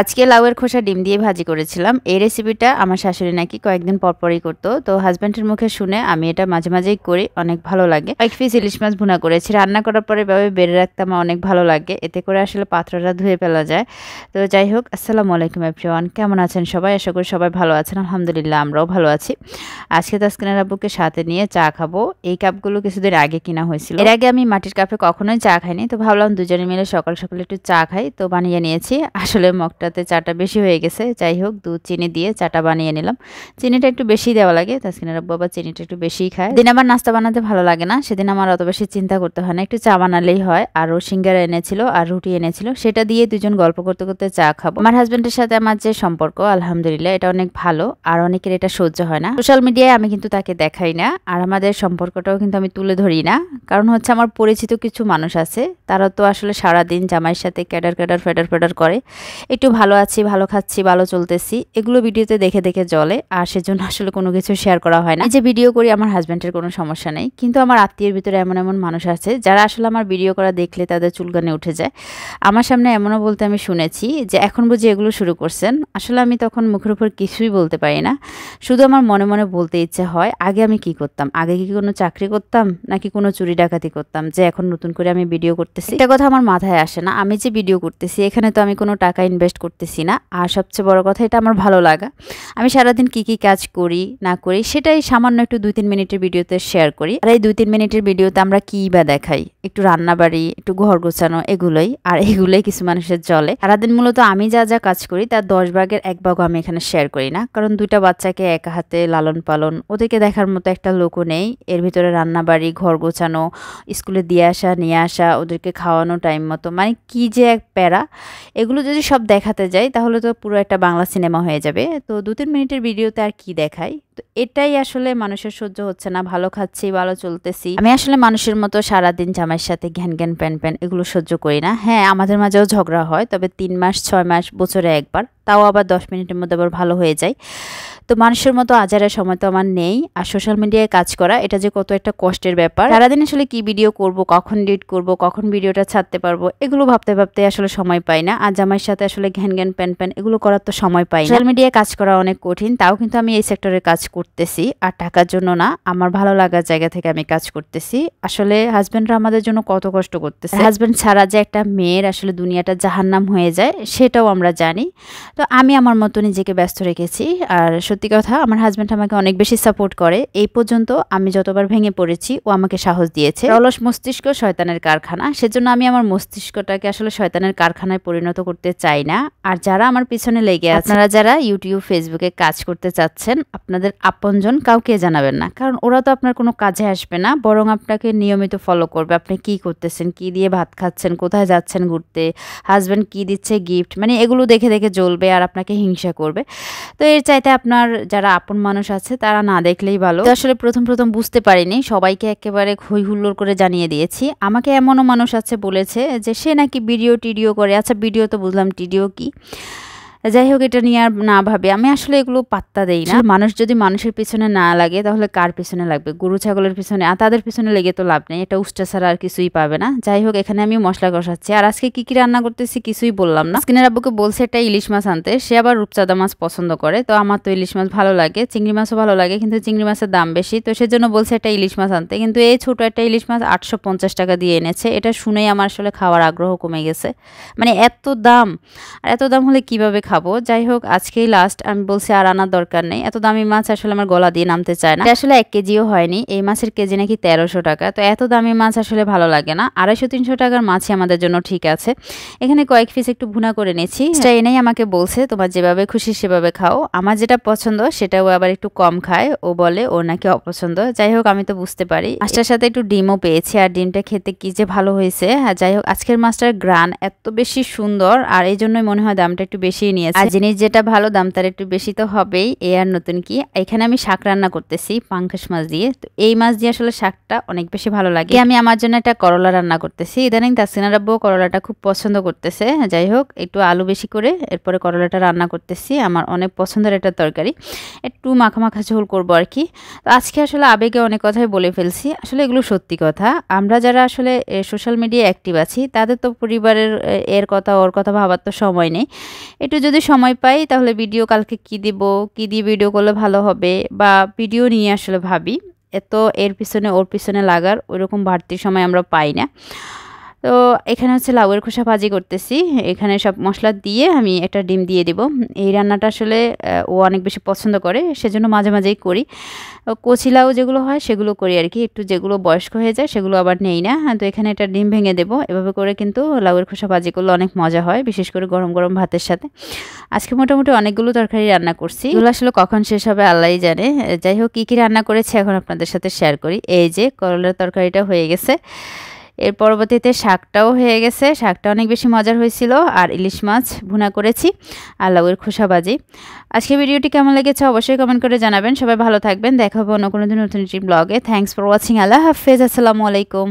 আজকে লাউয়ের খোসা ডিম দিয়ে ভাজি করেছিলাম। এই রেসিপিটা আমার শাশুড়ি নাকি কয়েকদিন পরপরই করতো। তো হাজব্যান্ডের মুখে শুনে আমি এটা মাঝে মাঝেই করি, অনেক ভালো লাগে। কয়েক পিস ইলিশ মাছ ভুনা করেছি, রান্না করার পরে এভাবে বেড়ে রাখতে আমার অনেক ভালো লাগে, এতে করে আসলে পাত্রটা ধুয়ে ফেলা যায়। তো যাই হোক, আসসালামু আলাইকুম এভরিওয়ান, কেমন আছেন সবাই? আশা করি সবাই ভালো আছেন। আলহামদুলিল্লাহ, আমরাও ভালো আছি। আজকে তাসকিনের আব্বুকে সাথে নিয়ে চা খাবো। এই কাপগুলো কিছুদিন আগে কিনা হয়েছিল, এর আগে আমি মাটির কাপে কখনোই চা খাইনি। তো ভাবলাম দুজনে মিলে সকাল সকাল একটু চা খাই, তো বানিয়ে নিয়েছি। আসলে মগটাতে চাটা বেশি হয়ে গেছে, যাই হোক দুধ চিনি দিয়ে চাটা বানিয়ে নিলাম। চিনিটা একটু বেশি দেওয়া লাগে, তাসকিনের আব্বু আবার চিনিটা একটু বেশিই খায়। দিন আমার নাস্তা বানাতে ভালো লাগে না, সেদিন আমার অত বেশি চিন্তা করতে হয় না, একটু চা বানালেই হয়। আরও সিঙ্গারা এনেছিল আর রুটি এনেছিল, সেটা দিয়ে দুজন গল্প করতে করতে চা খাবো। আমার হাজব্যান্ডের সাথে আমার যে সম্পর্ক, আলহামদুলিল্লাহ এটা অনেক ভালো, আর অনেকের এটা সহ্য হয় না। সোশ্যাল মিডিয়ায় আমি কিন্তু তাকে দেখাই না, আর আমাদের সম্পর্কটাও কিন্তু আমি তুলে ধরি না। কারণ হচ্ছে আমার পরিচিত কিছু মানুষ আছে, তারা তো আসলে সারাদিন জামাইয়ের সাথে ক্যাডার ক্যাডার ফেডার ফেডার করে, একটু ভালো আছি, ভালো খাচ্ছি, ভালো চলতেছি, এগুলো ভিডিওতে দেখে দেখে জ্বলে, আর সেজন্য আসলে কোনো কিছু শেয়ার করা হয় না। এই যে ভিডিও করি, আমার হাজব্যান্ডের কোনো সমস্যা নেই, কিন্তু আমার আত্মীয়ের ভিতরে এমন এমন মানুষ আছে যারা আসলে আমার ভিডিও করা দেখলে তাদের চুলকানে উঠে যায়। আমার সামনে এমনও বলতে আমি শুনেছি যে এখন বুঝি এগুলো শুরু করছেন। আসলে আমি তখন মুখের উপর কিছুই বলতে পারি না, শুধু আমার মনে মনে বলতে ইচ্ছে হয়, আগে আমি কি করতাম, আগে কি কোনো চাকরি করতাম নাকি কোনো চুরি ডাকাতি করতাম যে এখন নতুন করে আমি ভিডিও করতেছি। এটা কথা আমার মাথায় আসে না। আমি যে ভিডিও করতেছি এখানে তো আমি কোনো টাকা ইনভেস্ট করতেছি না, আর সবচেয়ে বড় কথা এটা আমার ভালো লাগা। আমি সারাদিন কি কি কাজ করি না করি সেটাই সামান্য একটু 2-3 মিনিটের ভিডিওতে শেয়ার করি। আর এই 2-3 মিনিটের ভিডিওতে আমরা কি বা দেখাই, একটু রান্নাবাড়ি, একটু ঘর গোছানো, এগুলোই। আর এগুলোই কিছু মানুষের চলে। সারাদিন মূলত আমি যা যা কাজ করি তার 10 ভাগের 1 ভাগও আমি এখানে শেয়ার করি না, কারণ 2টা বাচ্চাকে একা হাতে লালন পালন, ওদেরকে দেখার মতো একটা লোকও নেই। এর ভিতরে রান্নাবাড়ি, ঘর গোছানো, স্কুলে দিয়ে আসা নিয়ে আসা, ওদেরকে খাওয়ানো টাইম মতো, মানে কি যে এক প্যারা। এগুলো যদি সব দেখাতে যাই তাহলে তো পুরো একটা বাংলা সিনেমা হয়ে যাবে। তো 2-3 মিনিটের ভিডিওতে আর কি দেখাই? তো এটাই আসলে মানুষের সহ্য হচ্ছে না। ভালো খাচ্ছি, ভালো চলতেছি, আমি আসলে মানুষের মতো সারাদিন জামাইয়ের সাথে ঘ্যান ঘ্যান প্যান প্যান এগুলো সহ্য করি না। হ্যাঁ, আমাদের মাঝেও ঝগড়া হয়, তবে 3 মাস 6 মাস বছরে একবার, তাও আবার 10 মিনিটের মধ্যে আবার ভালো হয়ে যায়। তো মানুষের মতো আজারের সময় তো আমার নেই। আর সোশ্যাল মিডিয়ায় কাজ করা এটা যে কত একটা কষ্টের ব্যাপার। সারাদিন আসলে কি ভিডিও করব, কখন এডিট করব, কখন ভিডিওটা ছাড়তে পারবো, এগুলো ভাবতে ভাবতে আসলে সময় পাই না। আর জামাইয়ের সাথে আসলে ঘ্যান ঘ্যান প্যান প্যান এগুলো করার তো সময় পাই না। সোশ্যাল মিডিয়ায় কাজ করা অনেক কঠিন, তাও কিন্তু আমি এই সেক্টরে কাজ করতেছি, আর টাকার জন্য না, আমার ভালো লাগার জায়গা থেকে আমি কাজ করতেছি। আসলে হাজব্যান্ডরা আমাদের জন্য কত কষ্ট করতেছে, হাজব্যান্ড ছাড়া যে একটা মেয়ের আসলে দুনিয়াটা জাহান্নাম হয়ে যায় সেটাও আমরা জানি। তো আমি আমার মতো নিজেকে ব্যস্ত রেখেছি। আর সত্যি কথা, আমার হাজব্যান্ড আমাকে অনেক বেশি সাপোর্ট করে। এই পর্যন্ত আমি যতবার ভেঙে পড়েছি ও আমাকে সাহস দিয়েছে। অলস মস্তিষ্ক শয়তানের কারখানা, সেজন্য আমি আমার মস্তিষ্কটাকে আসলে শয়তানের কারখানায় পরিণত করতে চাই না। আর যারা আমার পিছনে লেগে আছে, আপনারা যারা ইউটিউব ফেসবুকে কাজ করতে চাচ্ছেন, আপনাদের আপনজন কাউকে জানাবেন না, কারণ ওরা তো আপনার কোনো কাজে আসবে না, বরং আপনাকে নিয়মিত ফলো করবে। আপনি কি করতেছেন, কি দিয়ে ভাত খাচ্ছেন, কোথায় যাচ্ছেন ঘুরতে, হাজব্যান্ড কি দিচ্ছে গিফট, মানে এগুলো দেখে দেখে জ্বলবে আর আপনাকে হিংসা করবে। তো এর চাইতে আপনার যারা আপন মানুষ আছে তারা না দেখলেই ভালো। আসলে প্রথম প্রথম বুঝতে পারিনি, সবাইকে একেবারে হই হুল্লোড় করে জানিয়ে দিয়েছি। আমাকে এমনও মানুষ আছে বলেছে যে সে নাকি ভিডিও টিডিও করে। আচ্ছা, ভিডিও তো বুঝলাম, টিডিও কি? যাই হোক, এটা নিয়ে আর না ভাবে আমি আসলে এগুলো পাত্তা দেই না। মানুষ যদি মানুষের পিছনে না লাগে তাহলে কার পিছনে লাগবে? গরু ছাগলের পিছনে, আর তাদের পিছনে লেগে তো লাভ নেই, এটা উষ্টা ছাড়া আর কিছুই পাবে না। যাই হোক, এখানে আমি মশলা কষাচ্ছি। আর আজকে কি কি রান্না করতেছি কিছুই বললাম না। স্কিনের আব্বুকে বলছে একটা ইলিশ মাছ আনতে, সে আবার রূপচাঁদা মাছ পছন্দ করে। তো আমার তো ইলিশ মাছ ভালো লাগে, চিংড়ি মাছও ভালো লাগে, কিন্তু চিংড়ি মাছের দাম বেশি, তো সেজন্য বলছে একটা ইলিশ মাছ আনতে। কিন্তু এই ছোট একটা ইলিশ মাছ 850 টাকা দিয়ে এনেছে। এটা শুনেই আমার আসলে খাওয়ার আগ্রহ কমে গেছে। মানে এত দাম, আর এত দাম হলে কিভাবে খাবো? যাই হোক, আজকেই লাস্ট, আমি বলছি আর আনার দরকার নেই। এত দামি মাছ আসলে আমার গলা দিয়ে নামতে চায় না। আসলে 1 কেজিও হয়নি, এই মাছের কেজি নাকি 1300 টাকা। তো এত দামি মাছ আসলে ভালো লাগে না। 250-300 টাকার মাছই আমাদের জন্য ঠিক আছে। এখানে কয়েক পিস একটু ভুনা করে নিয়েছি। সেটা এনেই আমাকে বলছে তোমার যেভাবে খুশি সেভাবে খাও, আমার যেটা পছন্দ সেটাও আবার একটু কম খায়। ও বলে ও নাকি অপছন্দ। যাই হোক, আমি তো বুঝতে পারি। মাছটার সাথে একটু ডিমও পেয়েছি, আর ডিমটা খেতে কি যে ভালো হয়েছে। হ্যাঁ, যাই হোক, আজকের মাছটার গ্রান এত বেশি সুন্দর, আর এই জন্যই মনে হয় দামটা একটু বেশি নিয়েছে। আর জিনিস যেটা ভালো, দাম তার একটু বেশি তো হবেই। এ আর নতুন কি? এখানে আমি শাক রান্না করতেছি পাঙ্কাশ মাছ দিয়ে। তো এই মাছ দিয়ে আসলে শাকটা অনেক বেশি ভালো লাগে। আমি আমার জন্য একটা করলা রান্না করতেছি। ইদানিং তাসকিনার আব্বু করলাটা খুব পছন্দ করতেছে। যাই হোক, একটু আলু বেশি করে এরপরে করলাটা রান্না করতেছি। আমার অনেক পছন্দের একটা তরকারি, একটু মাখা মাখা ঝোল করবো আর কি। তো আজকে আসলে আবেগে অনেক কথাই বলে ফেলছি, আসলে এগুলো সত্যি কথা। আমরা যারা আসলে সোশ্যাল মিডিয়ায় অ্যাক্টিভ আছি তাদের তো পরিবারের এর কথা ওর কথা ভাবার তো সময় নেই। একটু যদি সময় পাই তাহলে ভিডিও কালকে কি দিব, কি দিয়ে ভিডিও করলে ভালো হবে বা ভিডিও নিয়ে আসলে ভাবি। এত এর পিছনে ওর পিছনে লাগার ওইরকম বাড়তি সময় আমরা পাই না। তো এখানে হচ্ছে লাউয়ের খোসা ভাজি করতেছি। এখানে সব মশলা দিয়ে আমি একটা ডিম দিয়ে দিব। এই রান্নাটা আসলে ও অনেক বেশি পছন্দ করে, সেজন্য মাঝে মাঝেই করি। কচি লাউ যেগুলো হয় সেগুলো করি আর কি, একটু যেগুলো বয়স্ক হয়ে যায় সেগুলো আবার নেই না। তো এখানে একটা ডিম ভেঙে দেবো। এভাবে করে কিন্তু লাউয়ের খোসা ভাজি করলে অনেক মজা হয়, বিশেষ করে গরম গরম ভাতের সাথে। আজকে মোটামুটি অনেকগুলো তরকারি রান্না করছি, এগুলো আসলে কখন শেষ হবে আল্লাহই জানে। যাই হোক, কী কী রান্না করেছি এখন আপনাদের সাথে শেয়ার করি। এই যে করলার তরকারিটা হয়ে গেছে, এর পরবর্তীতে শাকটাও হয়ে গেছে, শাকটা অনেক বেশি মজার হয়েছিল। আর ইলিশ মাছ ভুনা করেছি আর লাউয়ের খোসা ভাজি। আজকে ভিডিওটি কেমন লেগেছে অবশ্যই কমেন্ট করে জানাবেন। সবাই ভালো থাকবেন, দেখা হবে অন্য কোনো দিন নতুন একটি ব্লগে। Thanks for watching. আল্লাহ হাফেজ, আসসালামু আলাইকুম।